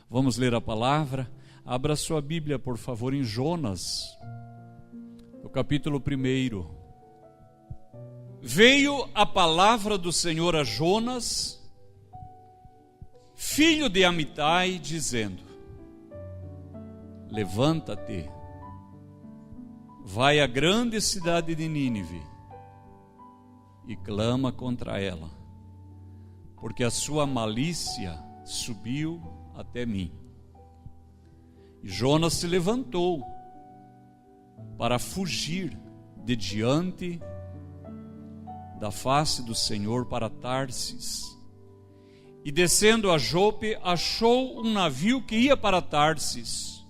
Vamos ler a palavra. Abra sua Bíblia, por favor, em Jonas, no capítulo 1. Veio a palavra do Senhor a Jonas, filho de Amitai, dizendo: levanta-te, vai à grande cidade de Nínive e clama contra ela, porque a sua malícia subiu até mim. E Jonas se levantou para fugir de diante da face do Senhor para Tarsis. E descendo a Jope, achou um navio que ia para Tarsis.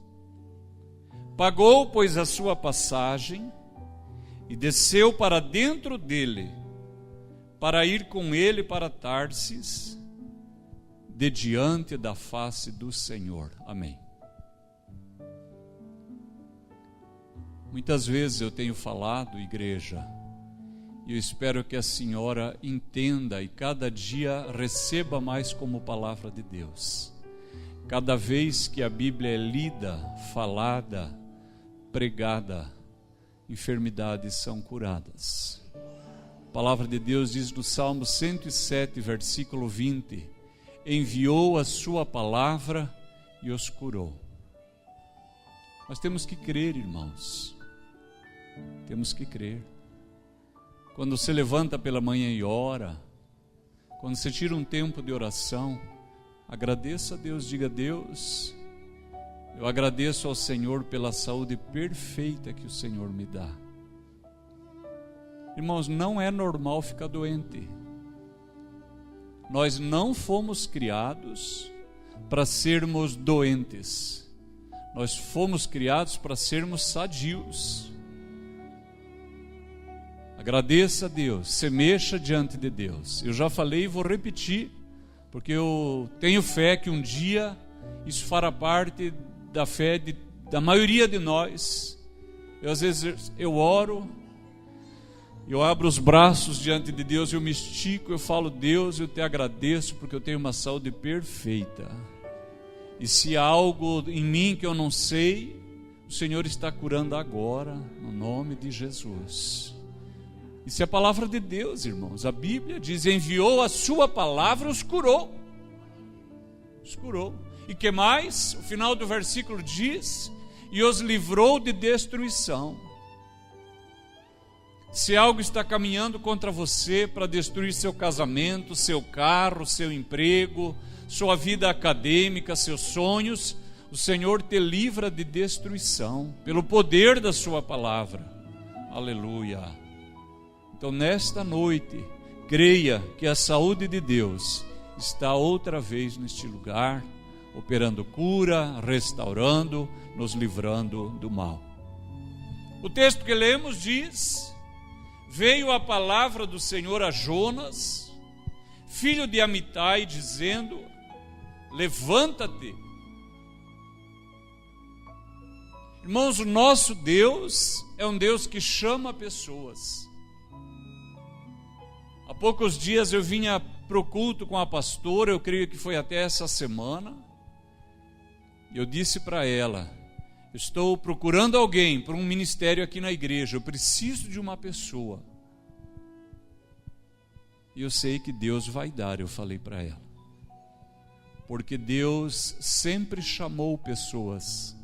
Pagou, pois, a sua passagem e desceu para dentro dele, para ir com ele para Tarsis, de diante da face do Senhor. Amém. Muitas vezes eu tenho falado, igreja, e eu espero que a senhora entenda e cada dia receba mais como palavra de Deus. Cada vez que a Bíblia é lida, falada, pregada, enfermidades são curadas. A palavra de Deus diz no Salmo 107, versículo 20: enviou a sua palavra e os curou. Nós temos que crer, irmãos. Temos que crer. Quando você levanta pela manhã e ora, quando você tira um tempo de oração, agradeça a Deus, diga: Deus, eu agradeço ao Senhor pela saúde perfeita que o Senhor me dá. Irmãos, não é normal ficar doente. Nós não fomos criados para sermos doentes. Nós fomos criados para sermos sadios. Agradeça a Deus, se mexa diante de Deus. Eu já falei e vou repetir, porque eu tenho fé que um dia isso fará parte da fé da maioria de nós. Às vezes eu oro, eu abro os braços diante de Deus, eu me estico, eu falo: Deus, eu te agradeço porque eu tenho uma saúde perfeita. E se há algo em mim que eu não sei, o Senhor está curando agora, no nome de Jesus. Isso é a palavra de Deus, irmãos. A Bíblia diz: enviou a sua palavra, os curou. Os curou. E que mais? O final do versículo diz: e os livrou de destruição. Se algo está caminhando contra você para destruir seu casamento, seu carro, seu emprego, sua vida acadêmica, seus sonhos, o Senhor te livra de destruição, pelo poder da sua palavra. Aleluia. Então, nesta noite, creia que a saúde de Deus está outra vez neste lugar, operando cura, restaurando, nos livrando do mal. O texto que lemos diz: veio a palavra do Senhor a Jonas, filho de Amitai, dizendo: levanta-te. Irmãos, o nosso Deus é um Deus que chama pessoas. Há poucos dias eu vinha para o culto com a pastora, eu creio que foi até essa semana. Eu disse para ela: estou procurando alguém para um ministério aqui na igreja, eu preciso de uma pessoa. E eu sei que Deus vai dar, eu falei para ela. Porque Deus sempre chamou pessoas.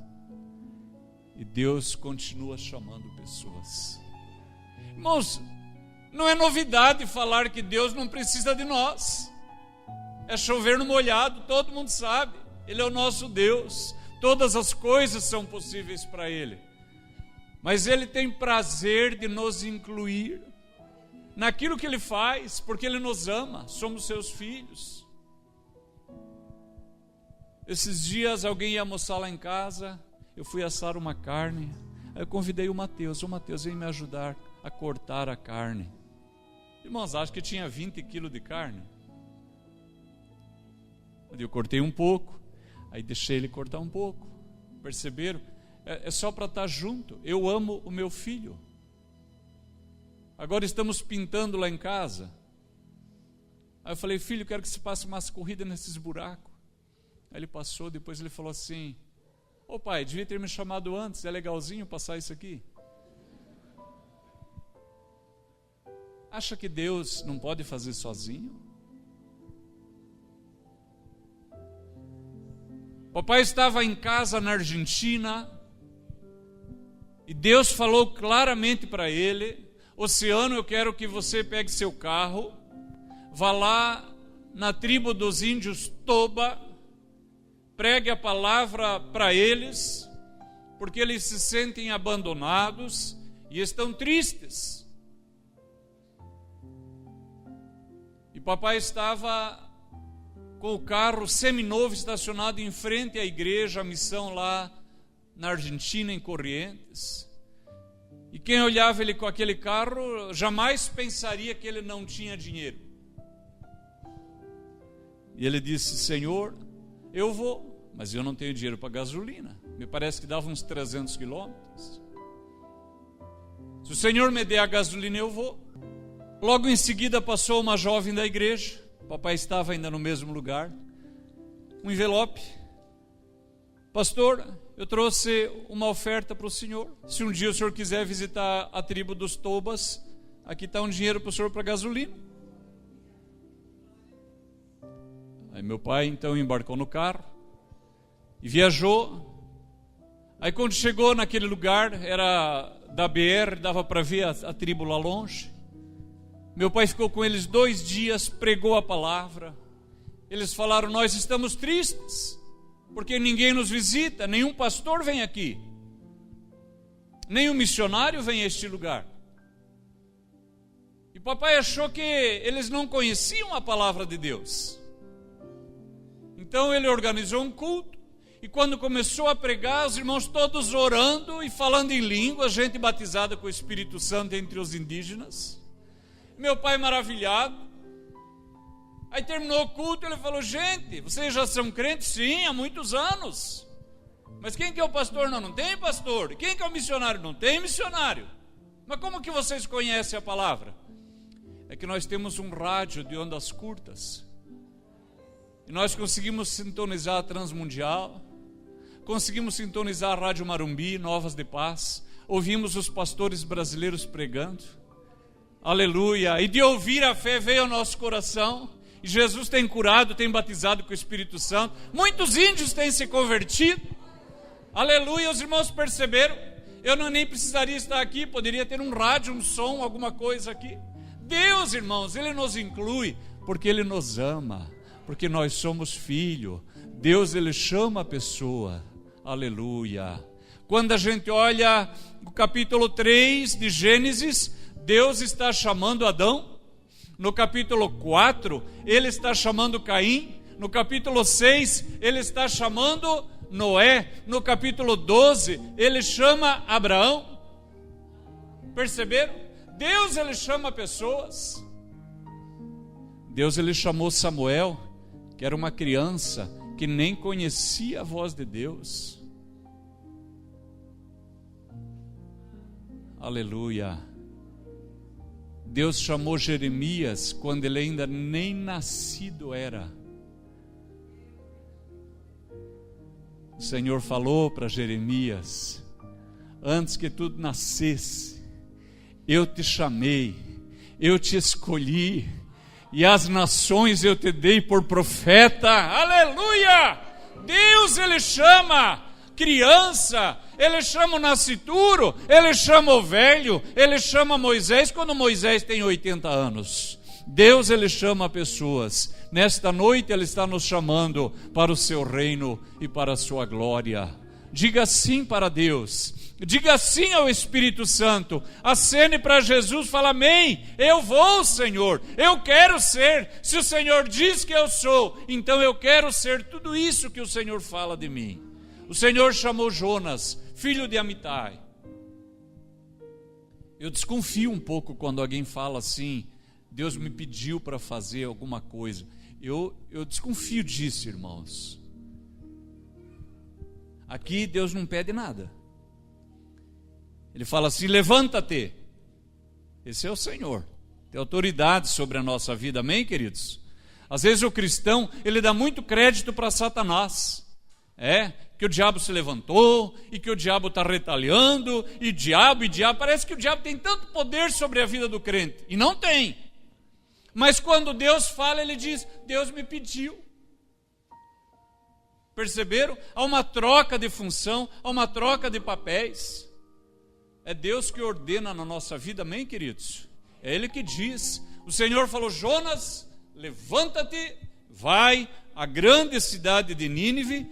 E Deus continua chamando pessoas. Irmãos, não é novidade falar que Deus não precisa de nós. É chover no molhado, todo mundo sabe. Ele é o nosso Deus. Todas as coisas são possíveis para Ele. Mas Ele tem prazer de nos incluir naquilo que Ele faz, porque Ele nos ama, somos seus filhos. Esses dias alguém ia almoçar lá em casa, eu fui assar uma carne, aí eu convidei o Mateus: Mateus, vem me ajudar a cortar a carne. Irmãos, acho que tinha 20 quilos de carne. Eu cortei um pouco, aí deixei ele cortar um pouco. Perceberam? É só para estar junto. Eu amo o meu filho. Agora estamos pintando lá em casa. Aí eu falei: filho, quero que você passe umas corridas nesses buracos. Aí ele passou, depois ele falou assim: ô pai, devia ter me chamado antes, é legalzinho passar isso aqui. Acha que Deus não pode fazer sozinho? Papai estava em casa na Argentina e Deus falou claramente para ele: Oceano, eu quero que você pegue seu carro, vá lá na tribo dos índios Toba, pregue a palavra para eles, porque eles se sentem abandonados e estão tristes. E papai estava com o carro seminovo estacionado em frente à igreja, a missão lá na Argentina, em Corrientes. E quem olhava ele com aquele carro jamais pensaria que ele não tinha dinheiro. E ele disse: Senhor, eu vou, mas eu não tenho dinheiro para gasolina. Me parece que dava uns 300 quilômetros. Se o Senhor me der a gasolina, eu vou. Logo em seguida passou uma jovem da igreja. Papai estava ainda no mesmo lugar. Um envelope: pastor, eu trouxe uma oferta para o senhor. Se um dia o senhor quiser visitar a tribo dos Tobas, aqui está um dinheiro para o senhor para gasolina. Aí meu pai então embarcou no carro e viajou. Aí quando chegou naquele lugar, era da BR, dava para ver a tribo lá longe. Meu pai ficou com eles 2 dias, pregou a palavra. Eles falaram: nós estamos tristes, porque ninguém nos visita, nenhum pastor vem aqui, nenhum missionário vem a este lugar. E papai achou que eles não conheciam a palavra de Deus. Então ele organizou um culto, e quando começou a pregar, os irmãos todos orando e falando em língua, gente batizada com o Espírito Santo entre os indígenas. Meu pai maravilhado. Aí terminou o culto, ele falou: gente, vocês já são crentes? Sim, há muitos anos. Mas quem que é o pastor? Não tem pastor. E quem que é o missionário? Não tem missionário. Mas como que vocês conhecem a palavra? É que nós temos um rádio de ondas curtas. E nós conseguimos sintonizar a Transmundial, conseguimos sintonizar a Rádio Marumbi, Novas de Paz, ouvimos os pastores brasileiros pregando. Aleluia! E de ouvir a fé veio ao nosso coração. E Jesus tem curado, tem batizado com o Espírito Santo. Muitos índios têm se convertido. Aleluia! Os irmãos perceberam? Eu nem precisaria estar aqui, poderia ter um rádio, um som, alguma coisa aqui. Deus, irmãos, Ele nos inclui porque Ele nos ama, porque nós somos filho. Deus, Ele chama a pessoa. Aleluia! Quando a gente olha o capítulo 3 de Gênesis, Deus está chamando Adão. No capítulo 4, Ele está chamando Caim. No capítulo 6, Ele está chamando Noé. No capítulo 12, Ele chama Abraão. Perceberam? Deus, Ele chama pessoas. Deus, Ele chamou Samuel, que era uma criança que nem conhecia a voz de Deus. Aleluia! Deus chamou Jeremias quando ele ainda nem nascido era. O Senhor falou para Jeremias: antes que tudo nascesse, eu te chamei, eu te escolhi, e as nações eu te dei por profeta. Aleluia! Deus, Ele chama criança, Ele chama o nascituro, Ele chama o velho, Ele chama Moisés quando Moisés tem 80 anos. Deus, Ele chama pessoas. Nesta noite Ele está nos chamando para o seu reino e para a sua glória. Diga sim para Deus, diga sim ao Espírito Santo, acene para Jesus, fala: amém, eu vou, Senhor, eu quero ser. Se o Senhor diz que eu sou, então eu quero ser tudo isso que o Senhor fala de mim. O Senhor chamou Jonas, filho de Amitai. Eu desconfio um pouco quando alguém fala assim: Deus me pediu para fazer alguma coisa. Eu desconfio disso, irmãos. Aqui Deus não pede nada. Ele fala assim: levanta-te. Esse é o Senhor, tem autoridade sobre a nossa vida, amém, queridos? Às vezes o cristão, ele dá muito crédito para Satanás. Que o diabo se levantou, e que o diabo está retalhando, e diabo. Parece que o diabo tem tanto poder sobre a vida do crente. E não tem. Mas quando Deus fala, ele diz, Deus me pediu. Perceberam? Há uma troca de função, há uma troca de papéis. É Deus que ordena na nossa vida, amém, queridos? É Ele que diz. O Senhor falou, Jonas, levanta-te, vai à grande cidade de Nínive,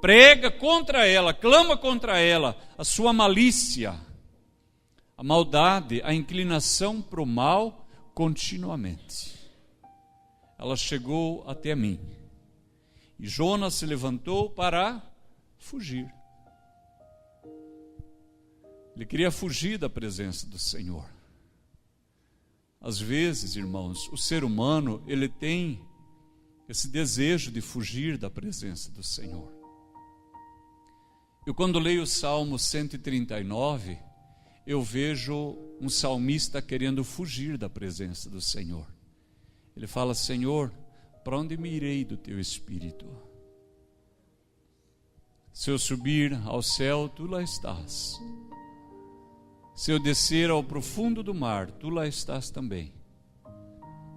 prega contra ela, clama contra ela a sua malícia, a maldade, a inclinação para o mal continuamente. Ela chegou até mim. E Jonas se levantou para fugir. Ele queria fugir da presença do Senhor. Às vezes, irmãos, o ser humano, ele tem esse desejo de fugir da presença do Senhor. Eu, quando leio o Salmo 139, eu vejo um salmista querendo fugir da presença do Senhor. Ele fala, Senhor, para onde me irei do teu Espírito? Se eu subir ao céu, tu lá estás. Se eu descer ao profundo do mar, tu lá estás também.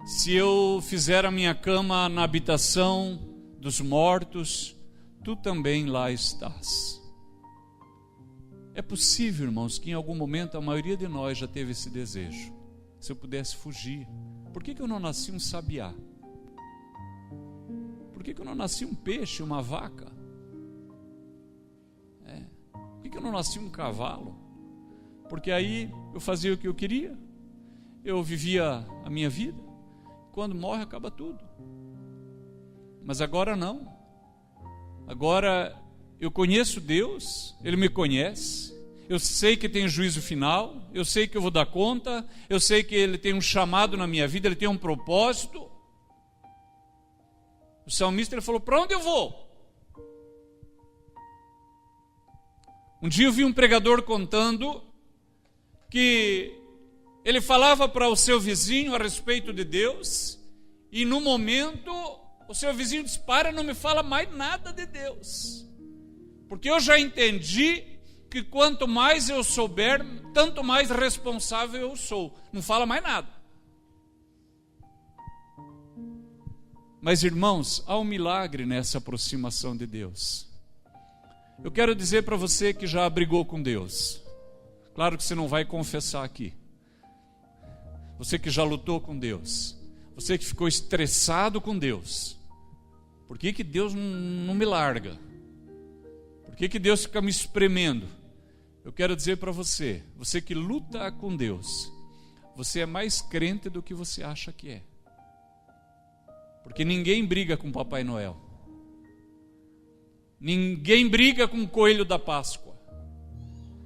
Se eu fizer a minha cama na habitação dos mortos, tu também lá estás. É possível, irmãos, que em algum momento a maioria de nós já teve esse desejo. Se eu pudesse fugir, por que eu não nasci um sabiá? Por que eu não nasci um peixe, uma vaca? Por que eu não nasci um cavalo? Porque aí eu fazia o que eu queria, eu vivia a minha vida, quando morre acaba tudo. Mas agora não. Agora eu conheço Deus, Ele me conhece, eu sei que tem juízo final, eu sei que eu vou dar conta, eu sei que Ele tem um chamado na minha vida, Ele tem um propósito. O salmista, ele falou, para onde eu vou? Um dia eu vi um pregador contando que ele falava para o seu vizinho a respeito de Deus, e no momento o seu vizinho disse, para, não me fala mais nada de Deus, porque eu já entendi que quanto mais eu souber, tanto mais responsável eu sou. Não fala mais nada. Mas, irmãos, há um milagre nessa aproximação de Deus. Eu quero dizer para você que já brigou com Deus. Claro que você não vai confessar aqui. Você que já lutou com Deus. Você que ficou estressado com Deus. Por que Deus não me larga? Por que Deus fica me espremendo? Eu quero dizer para você, você que luta com Deus, você é mais crente do que você acha que é. Porque ninguém briga com Papai Noel. Ninguém briga com o coelho da Páscoa.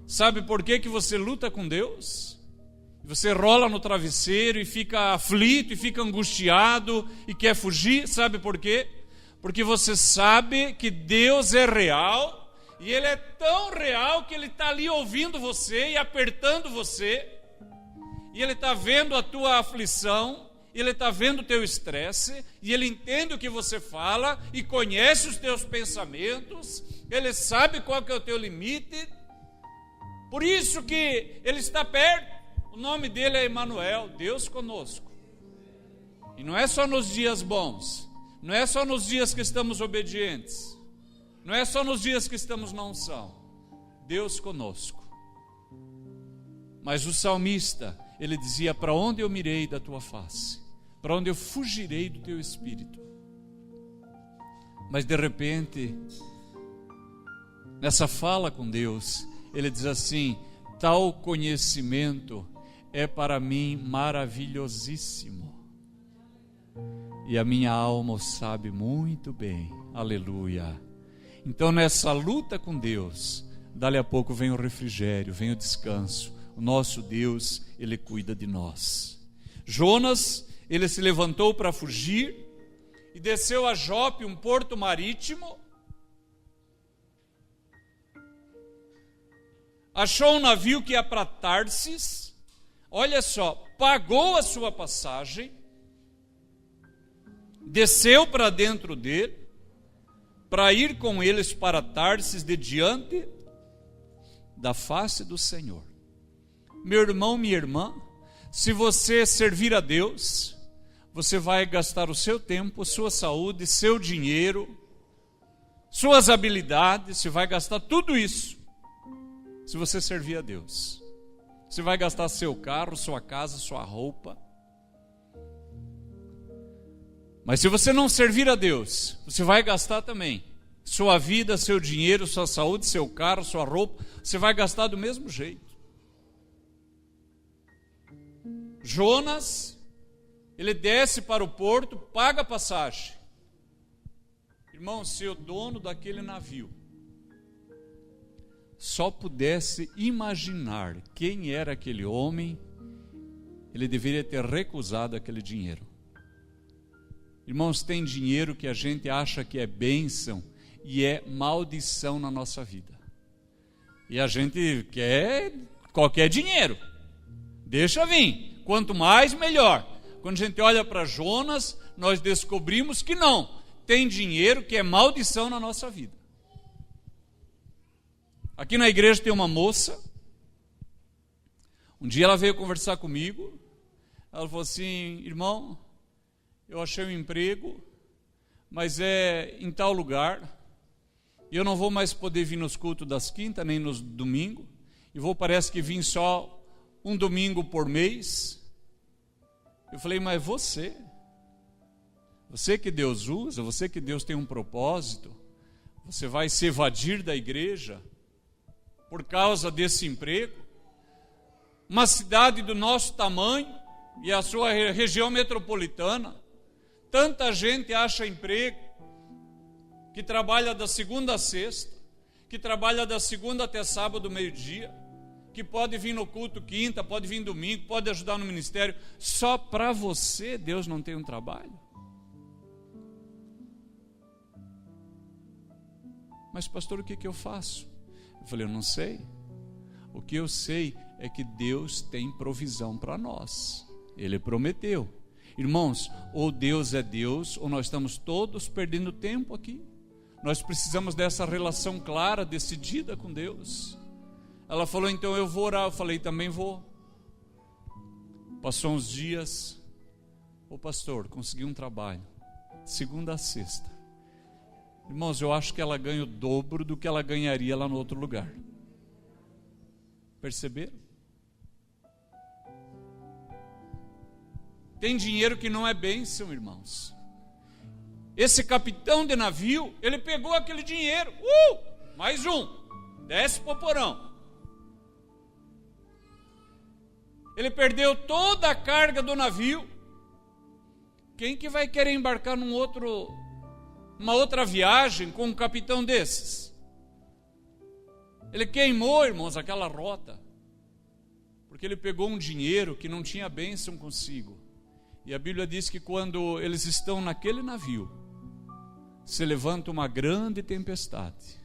Sabe por que você luta com Deus? Você rola no travesseiro e fica aflito, e fica angustiado e quer fugir. Sabe por quê? Porque você sabe que Deus é real, e Ele é tão real que Ele está ali ouvindo você e apertando você, e Ele está vendo a tua aflição, Ele está vendo o teu estresse, e Ele entende o que você fala, e conhece os teus pensamentos, Ele sabe qual que é o teu limite. Por isso que Ele está perto. O nome dele é Emanuel, Deus conosco. E não é só nos dias bons, não é só nos dias que estamos obedientes, não é só nos dias que estamos na unção. Deus conosco. Mas o salmista, ele dizia, para onde eu mirei da tua face? Para onde eu fugirei do teu espírito? Mas de repente, nessa fala com Deus, ele diz assim, tal conhecimento é para mim maravilhosíssimo, e a minha alma o sabe muito bem. Aleluia. Então nessa luta com Deus, dali a pouco vem o refrigério, vem o descanso. O nosso Deus, Ele cuida de nós. Jonas, ele se levantou para fugir e desceu a Jope, um porto marítimo. Achou um navio que ia para Tarsis. Olha só, pagou a sua passagem, desceu para dentro dele, para ir com eles para Tarsis de diante da face do Senhor. Meu irmão, minha irmã, se você servir a Deus, você vai gastar o seu tempo, sua saúde, seu dinheiro, suas habilidades, você vai gastar tudo isso se você servir a Deus. Você vai gastar seu carro, sua casa, sua roupa. Mas se você não servir a Deus, você vai gastar também sua vida, seu dinheiro, sua saúde, seu carro, sua roupa. Você vai gastar do mesmo jeito. Jonas, ele desce para o porto, paga a passagem. Irmão, se o dono daquele navio só pudesse imaginar quem era aquele homem, ele deveria ter recusado aquele dinheiro. Irmãos, tem dinheiro que a gente acha que é bênção e é maldição na nossa vida. E a gente quer qualquer dinheiro. Deixa vir. Quanto mais, melhor. Quando a gente olha para Jonas, nós descobrimos que não. Tem dinheiro que é maldição na nossa vida. Aqui na igreja tem uma moça. Um dia ela veio conversar comigo. Ela falou assim: irmão, eu achei um emprego, mas é em tal lugar, e eu não vou mais poder vir nos cultos das quintas, nem nos domingos, e parece que vim só um domingo por mês. Eu falei: mas você que Deus usa, você que Deus tem um propósito, você vai se evadir da igreja por causa desse emprego? Uma cidade do nosso tamanho e a sua região metropolitana, tanta gente acha emprego, que trabalha da segunda a sexta, que trabalha da segunda até sábado, meio-dia, que pode vir no culto quinta, pode vir domingo, pode ajudar no ministério. Só para você Deus não tem um trabalho? Mas pastor, o que eu faço? Eu falei: eu não sei. O que eu sei é que Deus tem provisão para nós. Ele prometeu. Irmãos, ou Deus é Deus, ou nós estamos todos perdendo tempo aqui. Nós precisamos dessa relação clara, decidida com Deus. Ela falou: então eu vou orar. Eu falei: também vou. Passou uns dias. Ô pastor, consegui um trabalho, segunda a sexta. Irmãos, eu acho que ela ganha o dobro do que ela ganharia lá no outro lugar. Perceberam? Tem dinheiro que não é bênção, irmãos. Esse capitão de navio, ele pegou aquele dinheiro. Mais um. Desce para o porão. Ele perdeu toda a carga do navio. Quem que vai querer embarcar uma outra viagem com um capitão desses? Ele queimou, irmãos, aquela rota, porque ele pegou um dinheiro que não tinha bênção consigo. E a Bíblia diz que quando eles estão naquele navio, se levanta uma grande tempestade.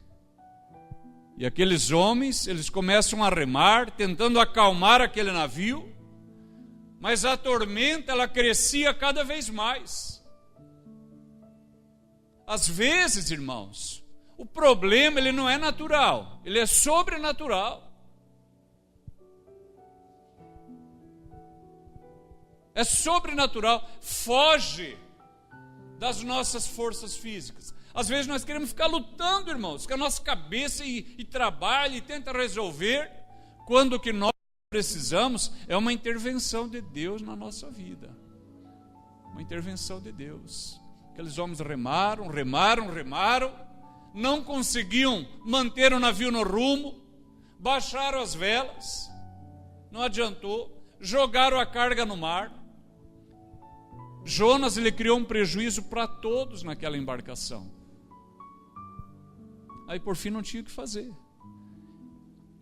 E aqueles homens, eles começam a remar, tentando acalmar aquele navio, mas a tormenta, ela crescia cada vez mais. Às vezes, irmãos, o problema, ele não é natural, ele é sobrenatural. É sobrenatural, foge das nossas forças físicas. Às vezes nós queremos ficar lutando, irmãos, com a nossa cabeça e trabalha e tenta resolver, quando o que nós precisamos é uma intervenção de Deus na nossa vida. Uma intervenção de Deus. Aqueles homens remaram, não conseguiam manter o navio no rumo, baixaram as velas, não adiantou, jogaram a carga no mar. Jonas, ele criou um prejuízo para todos naquela embarcação. Aí por fim não tinha o que fazer.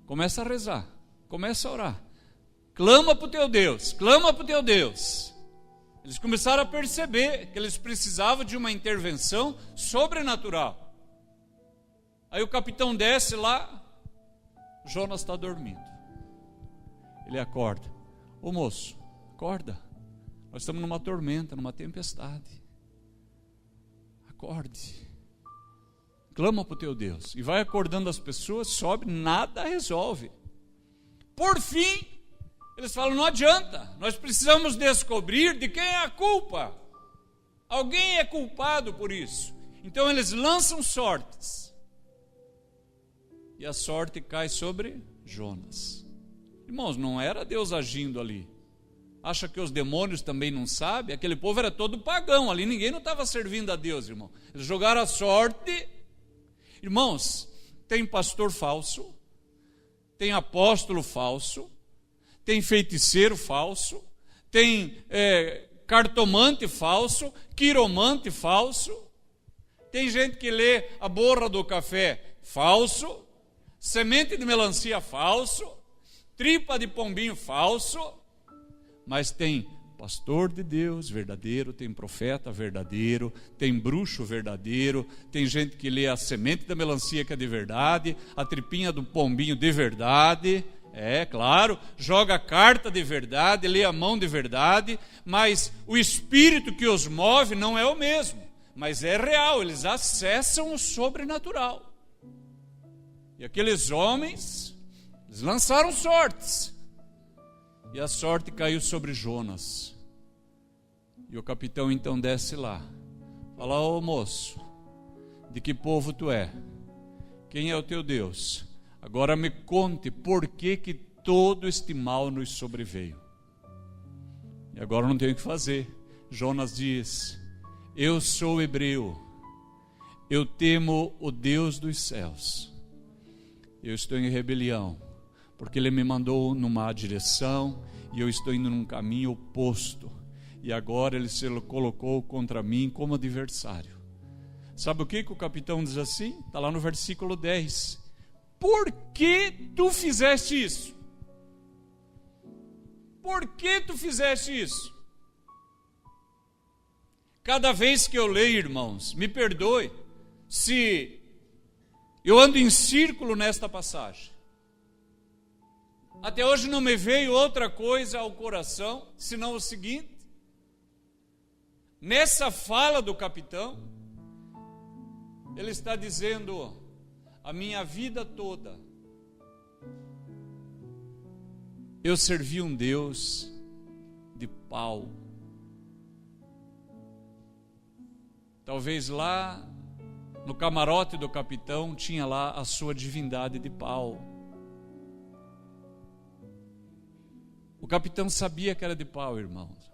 Começa a rezar, começa a orar. Clama para o teu Deus, clama para o teu Deus. Eles começaram a perceber que eles precisavam de uma intervenção sobrenatural. Aí o capitão desce lá, Jonas está dormindo. Ele acorda. Ô moço, acorda. Nós estamos numa tormenta, numa tempestade. acorde. Clama para o teu Deus. E vai acordando as pessoas, sobe, nada resolve. Por fim, eles falam, não adianta, nós precisamos descobrir de quem é a culpa. Alguém é culpado por isso. Então eles lançam sortes. E a sorte cai sobre Jonas. Irmãos, não era Deus agindo ali. Acha que os demônios também não sabem? Aquele povo era todo pagão, ali ninguém não estava servindo a Deus, irmão. Eles jogaram a sorte. Irmãos, tem pastor falso, tem apóstolo falso, tem feiticeiro falso, tem cartomante falso, quiromante falso, tem gente que lê a borra do café falso, semente de melancia falso, tripa de pombinho falso, mas tem pastor de Deus verdadeiro, tem profeta verdadeiro, tem bruxo verdadeiro, tem gente que lê a semente da melancia que é de verdade, a tripinha do pombinho de verdade, claro, joga a carta de verdade, lê a mão de verdade, mas o espírito que os move não é o mesmo, mas é real, eles acessam o sobrenatural. E aqueles homens, eles lançaram sortes. E a sorte caiu sobre Jonas. E o capitão então desce lá. Fala, ô moço, de que povo tu é? Quem é o teu Deus? Agora me conte por que todo este mal nos sobreveio. E agora não tenho o que fazer. Jonas diz, eu sou hebreu. Eu temo o Deus dos céus. Eu estou em rebelião. Porque ele me mandou numa direção e eu estou indo num caminho oposto. E agora ele se colocou contra mim como adversário. Sabe o que o capitão diz assim? Está lá no versículo 10. Por que tu fizeste isso? Por que tu fizeste isso? Cada vez que eu leio, irmãos, me perdoe se eu ando em círculo nesta passagem. Até hoje não me veio outra coisa ao coração, senão o seguinte. Nessa fala do capitão, ele está dizendo, a minha vida toda, eu servi um Deus de pau. Talvez lá no camarote do capitão tinha lá a sua divindade de pau. O capitão sabia que era de pau, irmãos.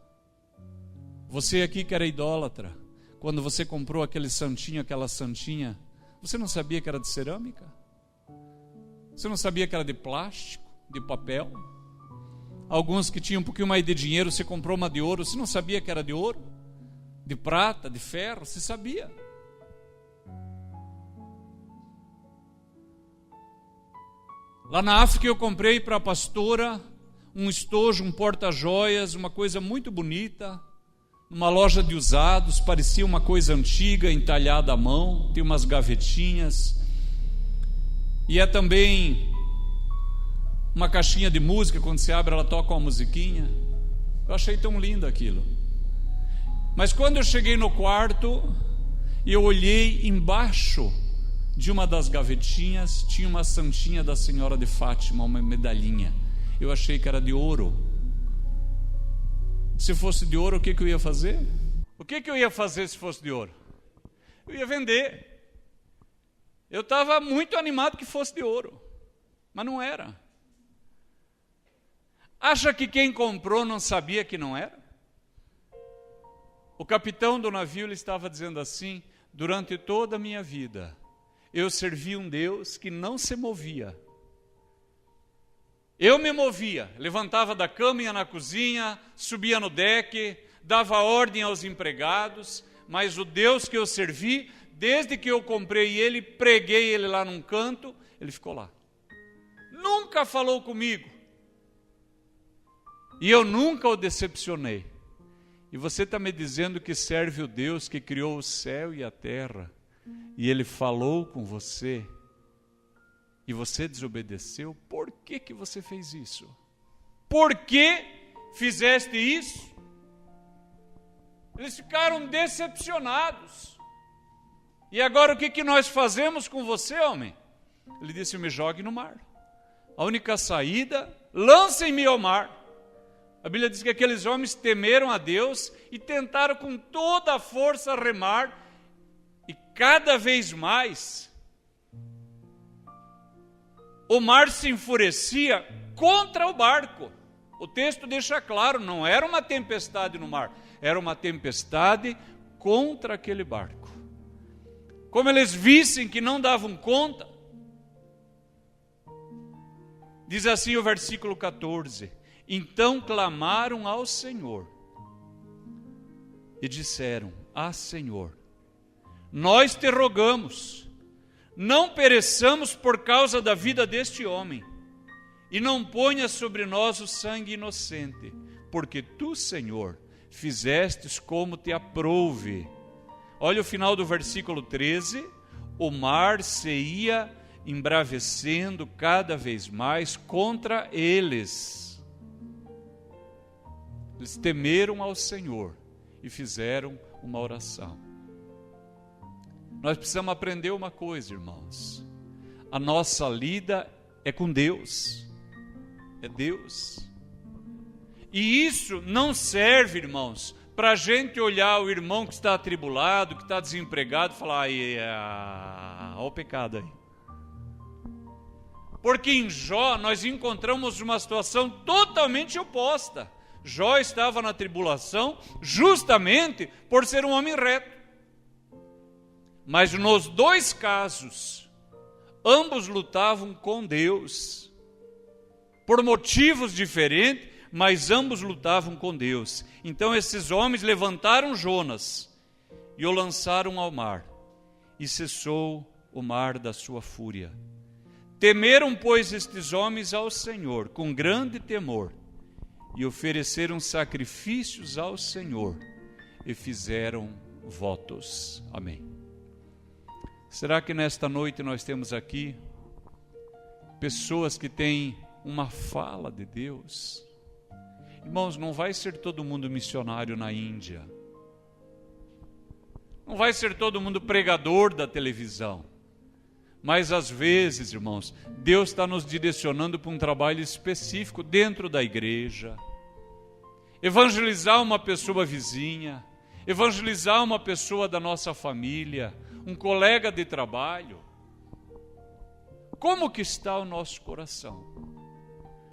Você aqui que era idólatra, quando você comprou aquele santinho, aquela santinha, você não sabia que era de cerâmica? Você não sabia que era de plástico, de papel? Alguns que tinham um pouquinho mais de dinheiro, você comprou uma de ouro, você não sabia que era de ouro? De prata, de ferro, você sabia? Lá na África eu comprei para a pastora um estojo, um porta-joias, uma coisa muito bonita, numa loja de usados, parecia uma coisa antiga, entalhada à mão, tem umas gavetinhas, e é também uma caixinha de música, quando você abre ela toca uma musiquinha. Eu achei tão lindo aquilo. Mas quando eu cheguei no quarto, eu olhei embaixo de uma das gavetinhas, tinha uma santinha da Senhora de Fátima, uma medalhinha. Eu achei que era de ouro. Se fosse de ouro, o que eu ia fazer? O que eu ia fazer se fosse de ouro? Eu ia vender. Eu estava muito animado que fosse de ouro, mas não era. Acha que quem comprou não sabia que não era? O capitão do navio ele estava dizendo assim, durante toda a minha vida, eu servi um Deus que não se movia. Eu me movia, levantava da cama, ia na cozinha, subia no deck, dava ordem aos empregados, mas o Deus que eu servi, desde que eu comprei ele, preguei ele lá num canto, ele ficou lá. Nunca falou comigo. E eu nunca o decepcionei. E você está me dizendo que serve o Deus que criou o céu e a terra, e ele falou com você, e você desobedeceu, por que você fez isso? Por que fizeste isso? Eles ficaram decepcionados. E agora o que nós fazemos com você, homem? Ele disse, me jogue no mar. A única saída, lancem-me ao mar. A Bíblia diz que aqueles homens temeram a Deus e tentaram com toda a força remar, e cada vez mais o mar se enfurecia contra o barco. O texto deixa claro, não era uma tempestade no mar, era uma tempestade contra aquele barco. Como eles vissem que não davam conta, diz assim o versículo 14, então clamaram ao Senhor e disseram, Senhor, nós te rogamos, não pereçamos por causa da vida deste homem, e não ponha sobre nós o sangue inocente, porque tu, Senhor, fizestes como te aprouve. Olha o final do versículo 13, o mar se ia embravecendo cada vez mais contra eles. Eles temeram ao Senhor e fizeram uma oração. Nós precisamos aprender uma coisa, irmãos. A nossa lida é com Deus. É Deus. E isso não serve, irmãos, para a gente olhar o irmão que está atribulado, que está desempregado, e falar, olha o pecado aí. Porque em Jó nós encontramos uma situação totalmente oposta. Jó estava na tribulação justamente por ser um homem reto. Mas nos dois casos, ambos lutavam com Deus. Por motivos diferentes, mas ambos lutavam com Deus. Então esses homens levantaram Jonas e o lançaram ao mar, e cessou o mar da sua fúria. Temeram, pois, estes homens ao Senhor com grande temor, e ofereceram sacrifícios ao Senhor, e fizeram votos. Amém. Será que nesta noite nós temos aqui pessoas que têm uma fala de Deus? Irmãos, não vai ser todo mundo missionário na Índia. Não vai ser todo mundo pregador da televisão. Mas às vezes, irmãos, Deus está nos direcionando para um trabalho específico dentro da igreja. Evangelizar uma pessoa vizinha, evangelizar uma pessoa da nossa família, um colega de trabalho. Como que está o nosso coração?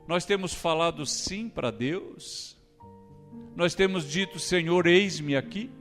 Nós temos falado sim para Deus? Nós temos dito, Senhor, eis-me aqui?